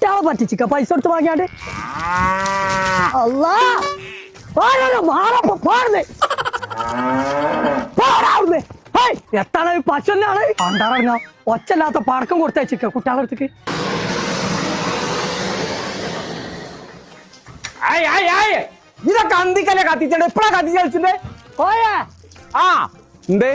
കുട്ടികളെ പറ്റിച്ചിക്ക പൈസ കൊടുത്ത് വാങ്ങിയാണ്ട് അല്ലാ എത്താണ് പശുന്നാണ് പണ്ടാറങ്ങ ഒച്ചല്ലാത്ത പടക്കം കൊടുത്തയച്ചിക്ക കുട്ടികളെ അടുത്തേക്ക് ഇതൊക്കെ അന്തിക്കല്ലേ കത്തിച്ചത് എപ്പഴാ കത്തിച്ച് കളിച്ചിട്ട് ഓയേ ആ എന്തേ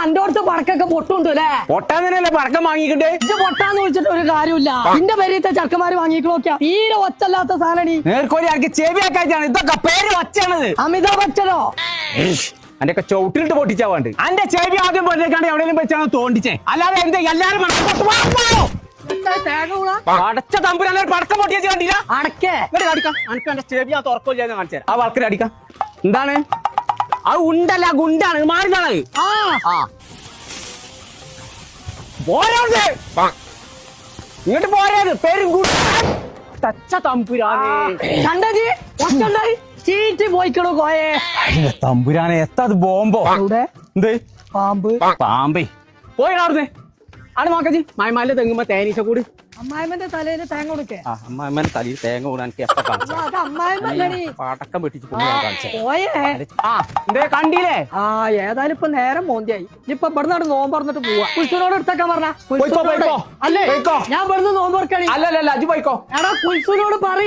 എന്റെ അടുത്ത് പടക്കൊക്കെ പൊട്ടുണ്ട് അല്ലേ പൊട്ടാൻ തന്നെയല്ലേ പടക്കം വാങ്ങിക്കണ്ടേ ഇത് പൊട്ടാന്ന് വിളിച്ചിട്ട് ഒരു കാര്യമില്ല എന്റെ പേരീത്തെ ചെറുക്കന്മാര് വാങ്ങിക്കോ നോക്കിയാ തീരെ ഒച്ചല്ലാത്ത സാധനം നേർക്കോലി എനിക്ക് ചെവിയാക്കാച്ചാണ് ഇതൊക്കെ പേര് വച്ചാണത് അമിതാഭ് ബച്ചനോ എന്റെ ഒക്കെ ചവിട്ടിലിട്ട് പൊട്ടിച്ചാ വേണ്ട എന്റെ ചെവി ആദ്യം പൊട്ടിക്കാണ്ട് എവിടെയെങ്കിലും വെച്ചാണ് തോണ്ടിച്ചേ അല്ലാതെ എന്ത് എല്ലാരും അടച്ച തമ്പുരാൻ പടക്കം പൊട്ടിയാ കണ്ടില്ല അടക്കേ അടിക്കാം എനിക്ക് എന്റെ ചെവി ആ തുറക്കോ ചെയ്യാൻ കാണിച്ചു ആ വളക്കര അടിക്കാം എന്താണ് അത് ഉണ്ടല്ല ഗുണ്ടാണ് മാറിനാണ് ഇങ്ങോട്ട് പോരാത് പേരും തച്ച തമ്പുരാനെ കണ്ടജി ഒച്ചുണ്ടായി ചീറ്റി പോയിക്കണോ കോയേ തമ്പുരാനെ എത്താത് ബോംബോ എന്ത് പാമ്പ് പാമ്പേ പോയി അവിടുന്ന് ആണ് നോക്കജി മായമാലിന്റെ തെങ്ങുമ്പോ തേനീച്ച കൂടി അമ്മായിമ്മന്റെ തലയിൽ തേങ്ങ കൊടുക്കേ അമ്മായിമ്മന്റെ തലയിൽ തേങ്ങ കൂടാൻ എനിക്ക് എപ്പ കാണിച്ചു പടക്കം വെട്ടിച്ച് പോയേ എന്തേ കണ്ടില്ലേ ഏതായാലും ഇപ്പൊ നേരം മോന്തിയായി ഇപ്പൊ ഇവിടുന്ന് നോമ്പ് പറഞ്ഞിട്ട് പോവാ കുൽസുനോട് എടുത്തേക്കാൻ പറഞ്ഞ അല്ലേ ഞാൻ ഇവിടുന്ന് നോമ്പ് തുറക്കണി അല്ലല്ല അജു പോയിക്കോ എടാ കുൽസുനോട് പറ